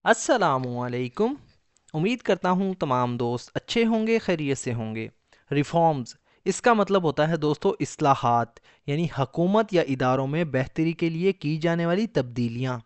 السلام علیکم۔ امید کرتا ہوں تمام دوست اچھے ہوں گے، خیریت سے ہوں گے۔ ریفارمز، اس کا مطلب ہوتا ہے دوستو اصلاحات، یعنی حکومت یا اداروں میں بہتری کے لیے کی جانے والی تبدیلیاں۔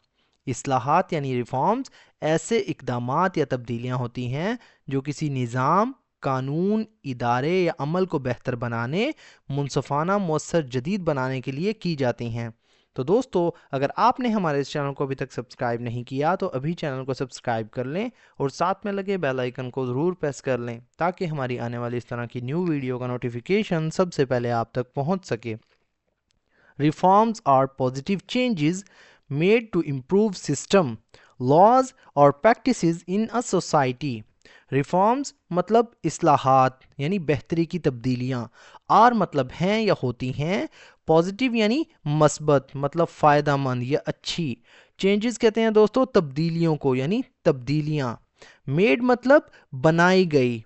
اصلاحات یعنی ریفارمز ایسے اقدامات یا تبدیلیاں ہوتی ہیں جو کسی نظام، قانون، ادارے یا عمل کو بہتر بنانے، منصفانہ، مؤثر، جدید بنانے کے لیے کی جاتی ہیں۔ تو دوستو، اگر آپ نے ہمارے اس چینل کو ابھی تک سبسکرائب نہیں کیا تو ابھی چینل کو سبسکرائب کر لیں اور ساتھ میں لگے بیل آئیکن کو ضرور پریس کر لیں تاکہ ہماری آنے والی اس طرح کی نیو ویڈیو کا نوٹیفیکیشن سب سے پہلے آپ تک پہنچ سکے۔ Reforms are positive changes made to improve system, laws or practices in a society. Reforms مطلب اصلاحات یعنی بہتری کی تبدیلیاں، آر مطلب ہیں یا ہوتی ہیں، پازیٹیو یعنی مثبت مطلب فائدہ مند یا اچھی، چینجز کہتے ہیں دوستو تبدیلیوں کو یعنی تبدیلیاں، میڈ مطلب بنائی گئی،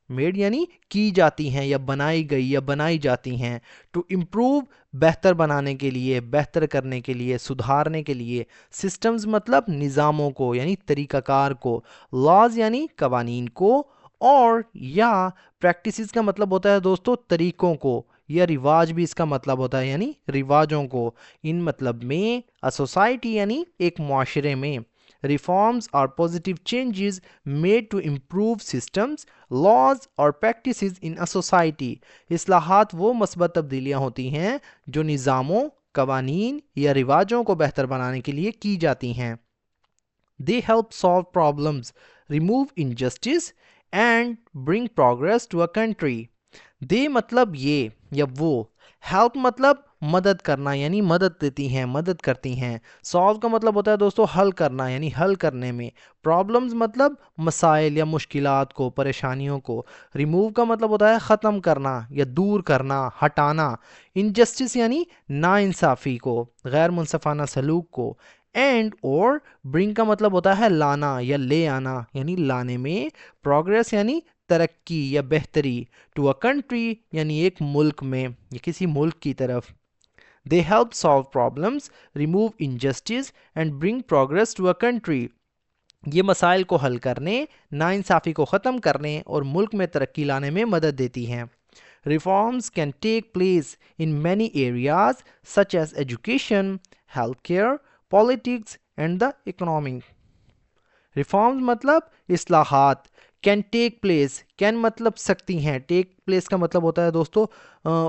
میڈ یعنی کی جاتی ہیں یا بنائی گئی یا بنائی جاتی ہیں، ٹو امپروو بہتر بنانے کے لیے، بہتر کرنے کے لیے، سدھارنے کے لیے، سسٹمز مطلب نظاموں کو یعنی طریقہ کار کو، لاز یعنی قوانین کو، اور یا پریکٹسز کا مطلب ہوتا ہے دوستو طریقوں کو، یا رواج بھی اس کا مطلب ہوتا ہے یعنی رواجوں کو، ان مطلب میں سوسائٹی یعنی ایک معاشرے میں۔ Reforms are positive changes made to improve systems, laws or practices in a society. اصلاحات وہ مثبت تبدیلیاں ہوتی ہیں جو نظاموں، قوانین یا رواجوں کو بہتر بنانے کے لیے کی جاتی ہیں۔ They help solve problems, remove injustice and bring progress to a country. دے مطلب یہ یا وہ، ہیلپ مطلب مدد کرنا یعنی مدد دیتی ہیں، مدد کرتی ہیں، سالو کا مطلب ہوتا ہے دوستو حل کرنا یعنی حل کرنے میں، پرابلمز مطلب مسائل یا مشکلات کو، پریشانیوں کو، ریموو کا مطلب ہوتا ہے ختم کرنا یا دور کرنا، ہٹانا، انجسٹس یعنی ناانصافی کو، غیر منصفانہ سلوک کو، اینڈ اور برنگ کا مطلب ہوتا ہے لانا یا لے آنا یعنی لانے میں، پروگریس یعنی ترقی یا بہتری، ٹو اے کنٹری یعنی ایک ملک میں یا کسی ملک کی طرف۔ They help solve problems, remove injustice and bring progress to a country. یہ مسائل کو حل کرنے، ناانصافی کو ختم کرنے اور ملک میں ترقی لانے میں مدد دیتی ہیں۔ Reforms can take place in many areas such as education, healthcare, politics and the economy. Reforms مطلب اصلاحات، کین ٹیک پلیس، کین مطلب سکتی ہیں، ٹیک پلیس کا مطلب ہوتا ہے دوستو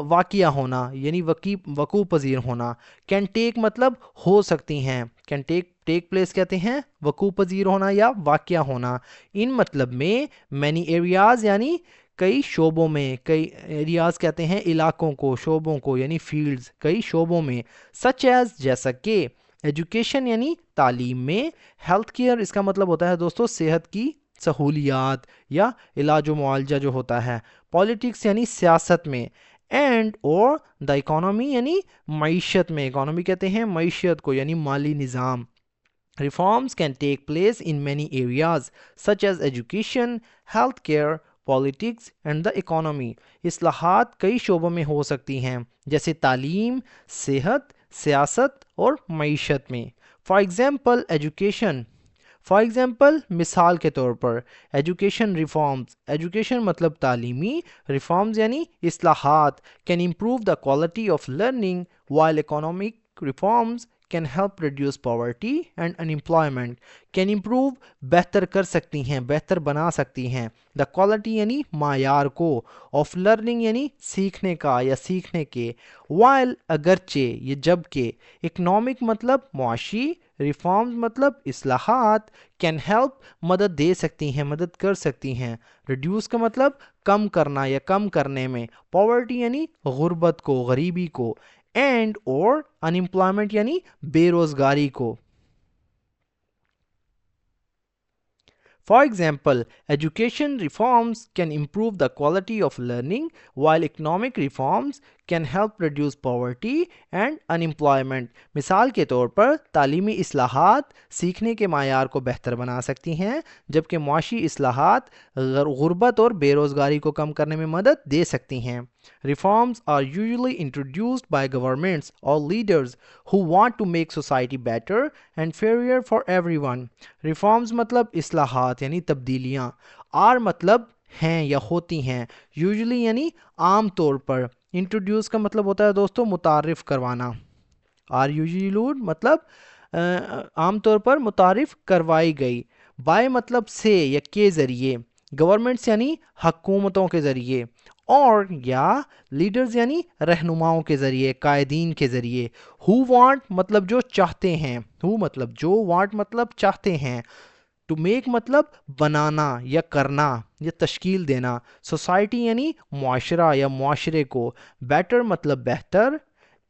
واقعہ ہونا یعنی وقوع پذیر ہونا، کین ٹیک مطلب ہو سکتی ہیں، کین ٹیک پلیس کہتے ہیں وقوع پذیر ہونا یا واقعہ ہونا، ان مطلب میں مینی ایریاز یعنی کئی شعبوں میں، کئی ایریاز کہتے ہیں علاقوں کو، شعبوں کو یعنی فیلڈز، کئی شعبوں میں، سچ ایز جیسا کہ، ایجوکیشن یعنی تعلیم میں، ہیلتھ کیئر اس کا مطلب ہوتا ہے دوستو صحت کی سہولیات یا علاج و معالجہ جو ہوتا ہے، پالیٹکس یعنی سیاست میں، اینڈ اور دا اکانومی یعنی معیشت میں، اکانومی کہتے ہیں معیشت کو یعنی مالی نظام۔ Reforms can take place in many areas such as education, healthcare, politics and the economy. اصلاحات کئی شعبوں میں ہو سکتی ہیں جیسے تعلیم، صحت، سیاست اور معیشت میں۔ For example education, for example مثال کے طور پر، ایجوکیشن ریفارمز، ایجوکیشن مطلب تعلیمی، ریفارمز یعنی اصلاحات، can improve the quality of learning, while economic reforms can help reduce poverty and unemployment. can improve بہتر کر سکتی ہیں، بہتر بنا سکتی ہیں، the quality یعنی معیار کو، of learning یعنی سیکھنے کا یا سیکھنے کے، while اگرچہ یہ جبکہ، economic مطلب معاشی، reforms مطلب اصلاحات، can help مدد دے سکتی ہیں، مدد کر سکتی ہیں، reduce کا مطلب کم کرنا یا کم کرنے میں، poverty یعنی غربت کو، غریبی کو، اینڈ اور unemployment یعنی بے روزگاری کو۔ For example, education reforms can improve the quality of learning, while economic reforms can help reduce poverty and unemployment. مثال کے طور پر تعلیمی اصلاحات سیکھنے کے معیار کو بہتر بنا سکتی ہیں، جبکہ معاشی اصلاحات غربت اور بے روزگاری کو کم کرنے میں مدد دے سکتی ہیں. Reforms are usually introduced by governments or leaders who want to make society better and fairer for everyone. Reforms مطلب اصلاحات یعنی تبدیلیاں، are مطلب ہیں یا ہوتی ہیں، usually یعنی عام طور پر، introduce کا مطلب ہوتا ہے دوستو متعارف کروانا، are usually مطلب عام طور پر متعارف کروائی گئی، by مطلب سے یا کے ذریعے، گورنمنٹس یعنی حکومتوں کے ذریعے، اور یا لیڈرز یعنی رہنماؤں کے ذریعے، قائدین کے ذریعے. who want مطلب جو چاہتے ہیں، who مطلب جو، want مطلب چاہتے ہیں، to make مطلب بنانا یا کرنا یا تشکیل دینا، سوسائٹی یعنی معاشرہ یا معاشرے کو، better مطلب بہتر،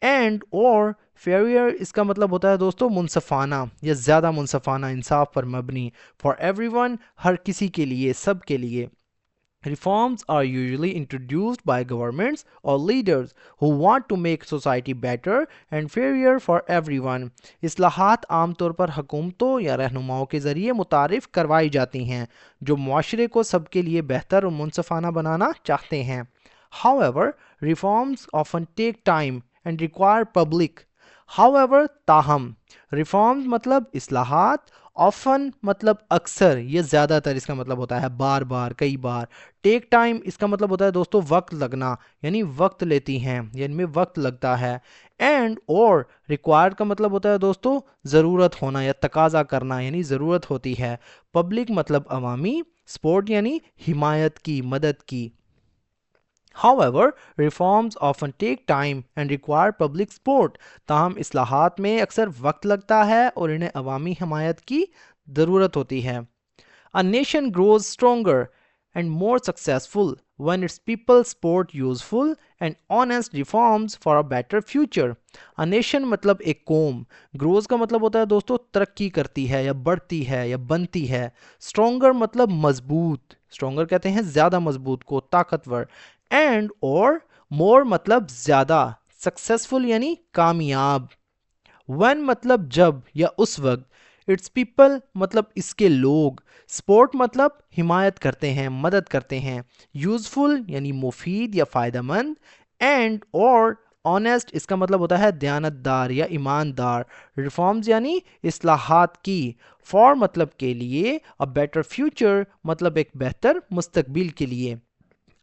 and اور fairer اس کا مطلب ہوتا ہے دوستو منصفانہ یا زیادہ منصفانہ، انصاف پر مبنی، for everyone ہر کسی کے لیے، سب کے لیے. Reforms are usually introduced by governments or leaders who want to make society better and fairer for everyone. اصلاحات عام طور پر حکومتوں یا رہنماؤں کے ذریعے متعارف کروائی جاتی ہیں جو معاشرے کو سب کے لیے بہتر اور منصفانہ بنانا چاہتے ہیں. However, reforms often take time and require public. However, تاہم، reforms مطلب اصلاحات، often مطلب اکثر یا زیادہ تر اس کا مطلب ہوتا ہے بار بار، کئی بار. ٹیک ٹائم اس کا مطلب ہوتا ہے دوستو وقت لگنا، یعنی وقت لیتی ہیں یا ان میں وقت لگتا ہے. اینڈ اور ریکوائرڈ کا مطلب ہوتا ہے دوستو ضرورت ہونا یا تقاضا کرنا، یعنی ضرورت ہوتی ہے. پبلک مطلب عوامی، سپورٹ یعنی حمایت کی، مدد کی. However, reforms often take time and require public support. تاہم اصلاحات میں اکثر وقت لگتا ہے اور انہیں عوامی حمایت کی ضرورت ہوتی ہے. A nation grows stronger and more successful when its people support useful and honest reforms for a better future. A nation مطلب ایک قوم، grows کا مطلب ہوتا ہے دوستو ترقی کرتی ہے یا بڑھتی ہے یا بنتی ہے. stronger مطلب مضبوط، stronger کہتے ہیں زیادہ مضبوط کو، طاقتور. اینڈ اور مور مطلب زیادہ، سکسیسفل یعنی کامیاب. when مطلب جب یا اس وقت، اٹس پیپل مطلب اس کے لوگ، سپورٹ مطلب حمایت کرتے ہیں، مدد کرتے ہیں، یوزفل یعنی مفید یا فائدہ مند، اینڈ اور آنیسٹ اس کا مطلب ہوتا ہے دیانت دار یا ایماندار. ریفارمز یعنی اصلاحات کی، فار مطلب کے لیے، a better future مطلب ایک بہتر مستقبل کے لیے.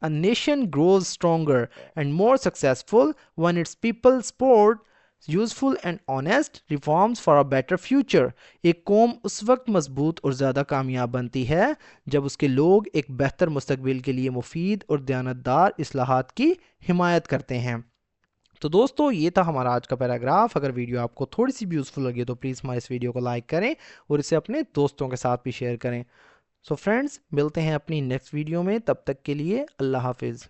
A nation grows stronger and more successful when its people support useful and honest reforms for a better future. ایک قوم اس وقت مضبوط اور زیادہ کامیاب بنتی ہے جب اس کے لوگ ایک بہتر مستقبل کے لیے مفید اور دیانتدار اصلاحات کی حمایت کرتے ہیں. تو دوستو یہ تھا ہمارا آج کا پیراگراف. اگر ویڈیو آپ کو تھوڑی سی بھی یوزفل لگے تو پلیز ہمارے اس ویڈیو کو لائک کریں اور اسے اپنے دوستوں کے ساتھ بھی شیئر کریں. سو فرینڈز، ملتے ہیں اپنی نیکسٹ ویڈیو میں، تب تک کے لیے اللہ حافظ.